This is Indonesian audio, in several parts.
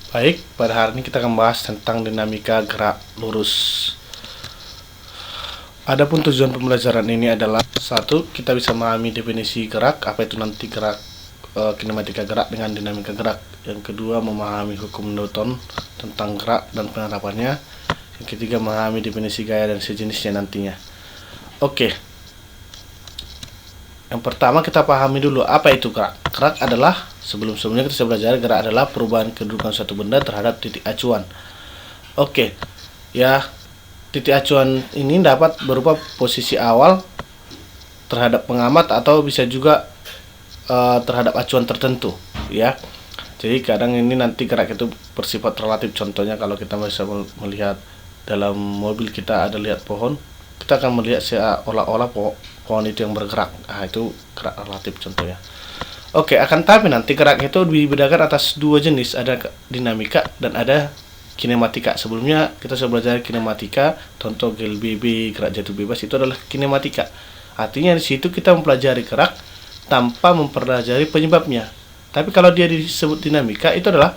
Baik, pada hari ini kita akan bahas tentang dinamika gerak lurus. Adapun tujuan pembelajaran ini adalah satu, kita bisa memahami definisi gerak, apa itu nanti gerak, kinematika gerak dengan dinamika gerak. Yang kedua, memahami hukum Newton tentang gerak dan penerapannya. Yang ketiga, memahami definisi gaya dan sejenisnya nantinya. Oke. Yang pertama kita pahami dulu apa itu gerak. Gerak adalah, sebelum-sebelumnya kita sudah belajar, gerak adalah perubahan kedudukan suatu benda terhadap titik acuan. Oke, ya, titik acuan ini dapat berupa posisi awal terhadap pengamat atau bisa juga terhadap acuan tertentu, ya. Jadi kadang ini nanti gerak itu bersifat relatif. Contohnya kalau kita bisa melihat dalam mobil, kita ada lihat pohon, kita akan melihat seolah-olah pohon itu yang bergerak. Itu gerak relatif contohnya. Oke, akan tapi nanti gerak itu dibedakan atas dua jenis, ada dinamika dan ada kinematika. Sebelumnya kita sudah belajar kinematika, contoh GLBB, gerak jatuh bebas, itu adalah kinematika. Artinya di situ kita mempelajari gerak tanpa mempelajari penyebabnya. Tapi kalau dia disebut dinamika, itu adalah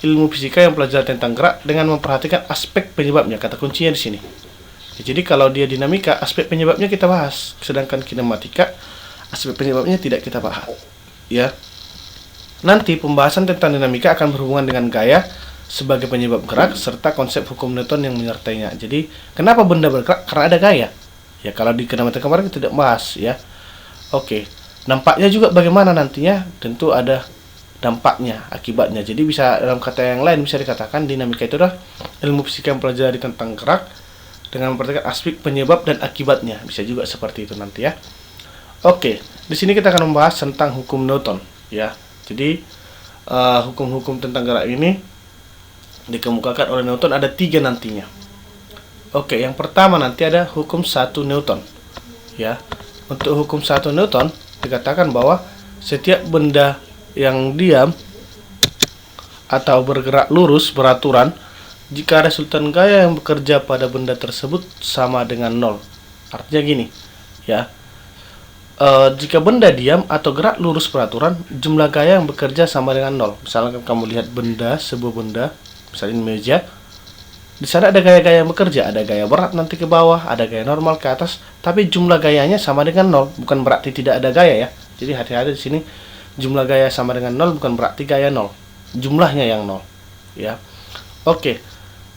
ilmu fisika yang belajar tentang gerak dengan memperhatikan aspek penyebabnya. Kata kuncinya di sini. Jadi kalau dia dinamika, aspek penyebabnya kita bahas, sedangkan kinematika, aspek penyebabnya tidak kita bahas. Ya. Nanti pembahasan tentang dinamika akan berhubungan dengan gaya sebagai penyebab gerak serta konsep hukum Newton yang menyertainya. Jadi, kenapa benda bergerak? Karena ada gaya. Ya, kalau di kinematika kemarin kita tidak bahas, ya. Oke. Dampaknya juga bagaimana nantinya? Tentu ada dampaknya, akibatnya. Jadi bisa dalam kata yang lain bisa dikatakan dinamika itu adalah ilmu fisika yang mempelajari tentang gerak dengan memperhatikan aspek penyebab dan akibatnya. Bisa juga seperti itu nanti, ya. Oke, di sini kita akan membahas tentang hukum Newton, ya. Jadi hukum-hukum tentang gerak ini dikemukakan oleh Newton ada 3 nantinya. Oke, yang pertama nanti ada hukum 1 Newton, ya. Untuk hukum 1 Newton dikatakan bahwa setiap benda yang diam atau bergerak lurus beraturan jika resultan gaya yang bekerja pada benda tersebut sama dengan 0. Artinya gini, ya. Jika benda diam atau gerak lurus beraturan, jumlah gaya yang bekerja sama dengan 0. Misalkan kamu lihat sebuah benda, misalnya meja, di sana ada gaya-gaya yang bekerja, ada gaya berat nanti ke bawah, ada gaya normal ke atas, tapi jumlah gayanya sama dengan 0, bukan berarti tidak ada gaya, ya. Jadi hati-hati di sini, jumlah gaya sama dengan 0 bukan berarti gaya 0, jumlahnya yang 0, ya. Oke.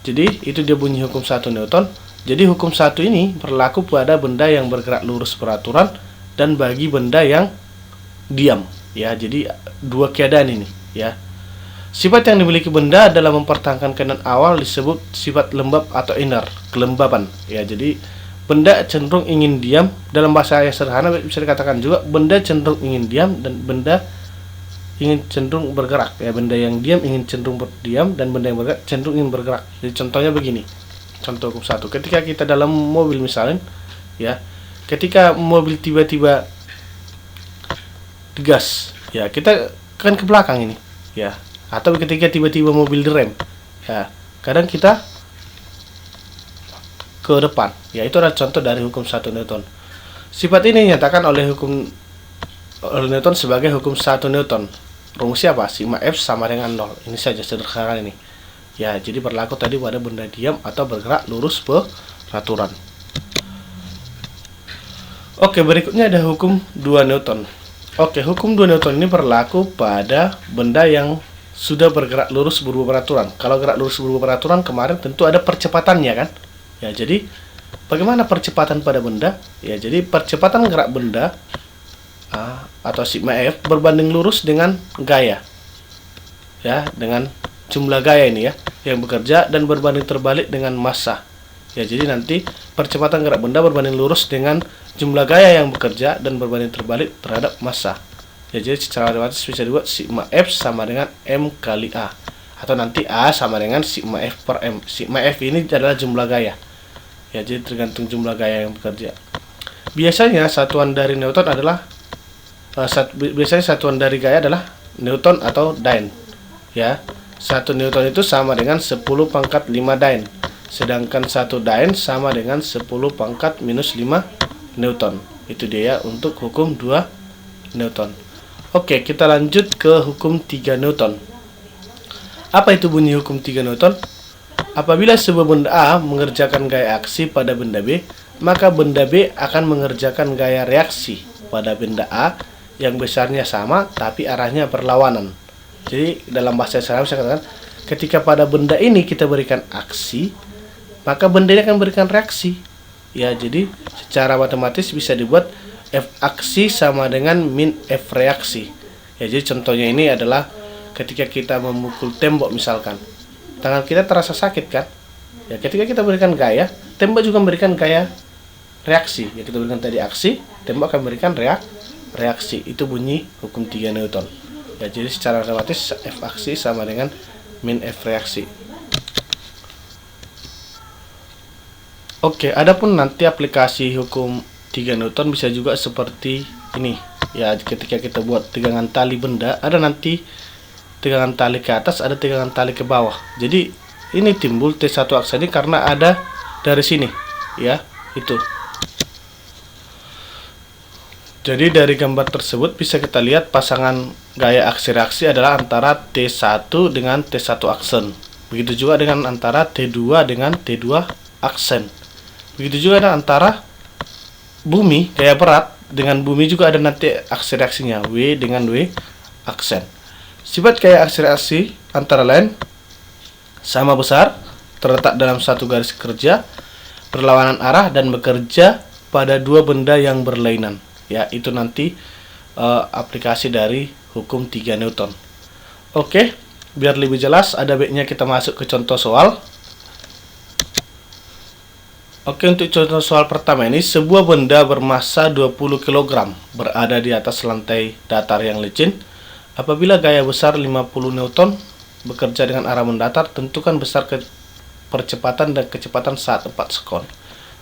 Jadi itu dia bunyi hukum 1 Newton. Jadi hukum 1 ini berlaku pada benda yang bergerak lurus beraturan dan bagi benda yang diam, ya. Jadi dua keadaan ini, ya. Sifat yang dimiliki benda dalam mempertahankan keadaan awal disebut sifat lembab atau inner, kelembaban, ya. Jadi benda cenderung ingin diam, dalam bahasa yang sederhana bisa dikatakan juga benda cenderung ingin diam dan benda ingin cenderung bergerak, ya. Benda yang diam ingin cenderung berdiam dan benda yang bergerak cenderung ingin bergerak. Jadi contohnya begini. Contoh hukum 1. Ketika kita dalam mobil misalnya, ya. Ketika mobil tiba-tiba digas, ya, kita kan ke belakang ini, ya. Atau ketika tiba-tiba mobil direm, ya, kadang kita ke depan, ya. Itu adalah contoh dari hukum 1 Newton. Sifat ini dinyatakan oleh Newton sebagai hukum 1 Newton. Rumusnya apa? Sigma F sama dengan 0. Ini saja sederhana ini, ya. Jadi berlaku tadi pada benda diam atau bergerak lurus beraturan. Oke, berikutnya ada hukum 2 Newton. Oke, hukum 2 Newton ini berlaku pada benda yang sudah bergerak lurus berubah peraturan. Kalau gerak lurus berubah peraturan kemarin tentu ada percepatannya, kan? Ya, jadi bagaimana percepatan pada benda? Ya, jadi percepatan gerak benda atau sigma F berbanding lurus dengan gaya. Ya, dengan jumlah gaya ini, ya, yang bekerja dan berbanding terbalik dengan massa. Ya, jadi nanti percepatan gerak benda berbanding lurus dengan jumlah gaya yang bekerja dan berbanding terbalik terhadap massa. Ya, jadi secara matematis bisa dibuat sigma F sama dengan M kali A. Atau nanti A sama dengan sigma F per M. Sigma F ini adalah jumlah gaya. Ya, jadi tergantung jumlah gaya yang bekerja. Biasanya satuan dari Newton adalah satuan dari gaya adalah Newton atau Dyne. Ya, 1 Newton itu sama dengan 10 pangkat 5 Dyne. Sedangkan 1 Dyne sama dengan 10 pangkat minus 5 Newton. Itu dia untuk hukum 2 Newton. Oke, kita lanjut ke hukum 3 Newton. Apa itu bunyi hukum 3 Newton? Apabila sebuah benda A mengerjakan gaya aksi pada benda B, maka benda B akan mengerjakan gaya reaksi pada benda A yang besarnya sama tapi arahnya berlawanan. Jadi dalam bahasa Islam saya katakan, ketika pada benda ini kita berikan aksi, maka benda ini akan berikan reaksi. Ya, jadi secara matematis bisa dibuat F aksi sama dengan min F reaksi. Ya, jadi contohnya ini adalah ketika kita memukul tembok misalkan, tangan kita terasa sakit kan? Ya, ketika kita berikan gaya, tembok juga memberikan gaya reaksi. Ya, kita berikan tadi aksi, tembok akan memberikan reaksi. Itu bunyi hukum 3 Newton. Ya, jadi secara matematis F aksi sama dengan min F reaksi. Oke, adapun nanti aplikasi hukum 3 Newton bisa juga seperti ini. Ya, ketika kita buat tegangan tali benda, ada nanti tegangan tali ke atas, ada tegangan tali ke bawah. Jadi ini timbul T1 aksa ini karena ada dari sini, ya, itu. Jadi dari gambar tersebut bisa kita lihat pasangan gaya aksi reaksi adalah antara T1 dengan T1 aksen. Begitu juga dengan antara T2 dengan T2 aksen. Begitu juga dengan antara bumi, gaya berat dengan bumi juga ada nanti aksi reaksinya, W dengan W aksen. Sifat gaya aksi reaksi antara lain sama besar, terletak dalam satu garis kerja, berlawanan arah, dan bekerja pada dua benda yang berlainan. Ya, itu nanti aplikasi dari hukum 3 Newton. Oke, biar lebih jelas ada baiknya kita masuk ke contoh soal. Oke, untuk contoh soal pertama ini, sebuah benda bermassa 20 kg berada di atas lantai datar yang licin. Apabila gaya besar 50 Newton bekerja dengan arah mendatar, tentukan besar percepatan dan kecepatan saat 4 sekon.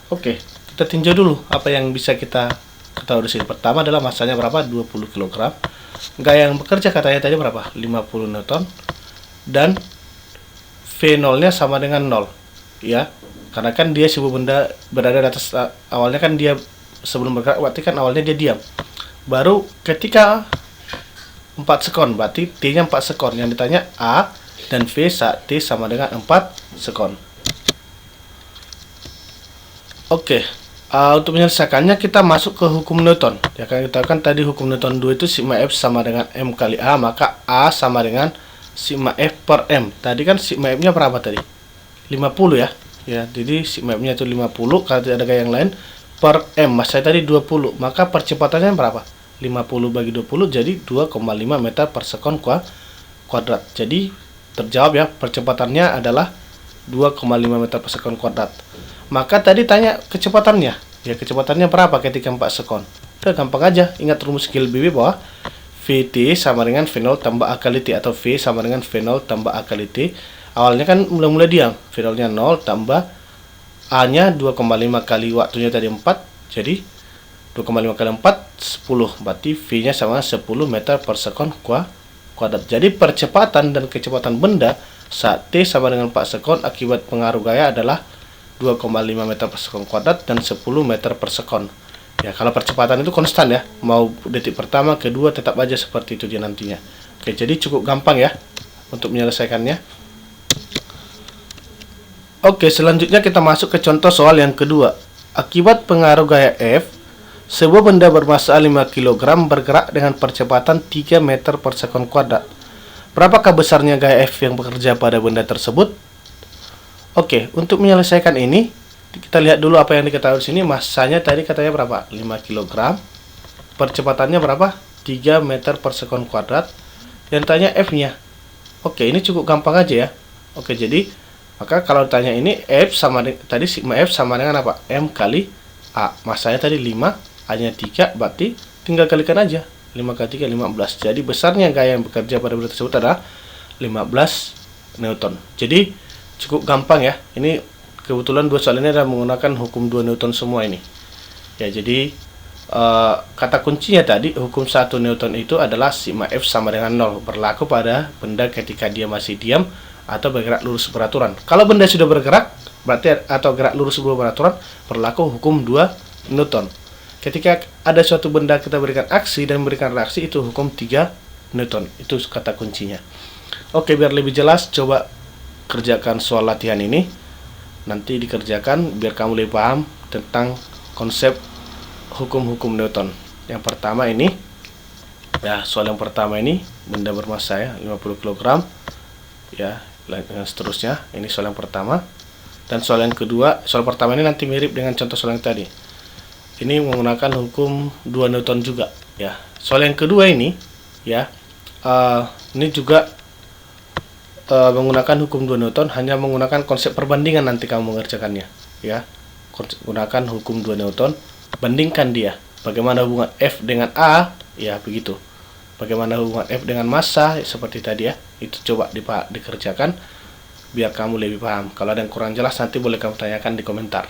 Oke, kita tinjau dulu apa yang bisa kita ketahui di sini. Pertama adalah massanya berapa? 20 kg. Gaya yang bekerja katanya tadi berapa? 50 Newton. Dan V0-nya sama dengan 0. Ya, karena kan dia sebuah benda berada di atas, awalnya kan dia sebelum bergerak, berarti kan awalnya dia diam. Baru ketika 4 sekon, berarti T-nya 4 sekon. Yang ditanya A dan V saat T sama dengan 4 sekon. Oke, untuk menyelesaikannya kita masuk ke hukum Newton. Ya kan, kita kan tadi hukum Newton 2 itu sigma F sama dengan M kali A, maka A sama dengan sigma F per M. Tadi kan sigma F-nya berapa tadi? 50 ya. Ya, jadi sigma F-nya itu 50, kalau tidak ada gaya yang lain, per M. Massa tadi 20, maka percepatannya berapa? 50 bagi 20 jadi 2,5 meter per sekon kuadrat. Jadi terjawab ya, percepatannya adalah 2,5 meter per sekon kuadrat. Maka tadi tanya kecepatannya. Ya, kecepatannya berapa ketika 4 sekon? Udah gampang aja, ingat rumus skill BB bahwa Vt sama dengan V0 tambah A kali T, atau V sama dengan V0 tambah A kali T. Awalnya kan mulai diam, V0-nya 0 tambah A-nya 2,5 kali waktunya tadi 4, jadi 2,5 kali 4 10, berarti V-nya sama 10 meter per sekon kuadrat. Jadi percepatan dan kecepatan benda saat T sama dengan 4 sekon akibat pengaruh gaya adalah 2,5 meter per sekon kuadrat dan 10 meter per sekon. Ya, kalau percepatan itu konstan ya, mau detik pertama, kedua, tetap aja seperti itu dia nantinya. Oke, jadi cukup gampang ya untuk menyelesaikannya. Oke, selanjutnya kita masuk ke contoh soal yang kedua. Akibat pengaruh gaya F, sebuah benda bermassa 5 kg bergerak dengan percepatan 3 meter per sekon kuadrat. Berapakah besarnya gaya F yang bekerja pada benda tersebut? Oke, untuk menyelesaikan ini, kita lihat dulu apa yang diketahui di sini. Massanya tadi katanya berapa? 5 kg. Percepatannya berapa? 3 meter per sekon kuadrat. Yang tanya F-nya. Oke, ini cukup gampang aja ya. Oke, jadi maka kalau ditanya ini F sama tadi sigma F sama dengan apa? M kali A. Massanya tadi 5, A-nya 3, berarti tinggal kalikan aja. 5 kali 3, 15. Jadi besarnya gaya yang bekerja pada benda tersebut adalah 15 Newton. Jadi cukup gampang ya. Ini kebetulan dua soal ini adalah menggunakan hukum 2 Newton semua ini. Ya, jadi kata kuncinya tadi hukum 1 Newton itu adalah sigma F sama dengan 0, berlaku pada benda ketika dia masih diam atau bergerak lurus beraturan. Kalau benda sudah bergerak, berarti atau gerak lurus sebelum beraturan, berlaku hukum 2 Newton. Ketika ada suatu benda kita berikan aksi dan berikan reaksi, itu hukum 3 Newton. Itu kata kuncinya. Oke, biar lebih jelas, coba kerjakan soal latihan ini. Nanti dikerjakan biar kamu lebih paham tentang konsep hukum-hukum Newton. Yang pertama ini, ya soal yang pertama ini benda bermassa ya 50 kg, ya dan seterusnya. Ini soal yang pertama. Dan soal yang kedua, soal pertama ini nanti mirip dengan contoh soal yang tadi. Ini menggunakan hukum 2 Newton juga, ya. Soal yang kedua ini, ya, ini juga menggunakan hukum 2 Newton, hanya menggunakan konsep perbandingan nanti kamu mengerjakannya, ya. Gunakan hukum 2 Newton, bandingkan dia. Bagaimana hubungan F dengan A, ya begitu. Bagaimana hubungan F dengan massa, seperti tadi ya. Itu coba dikerjakan biar kamu lebih paham. Kalau ada yang kurang jelas nanti boleh kamu tanyakan di komentar.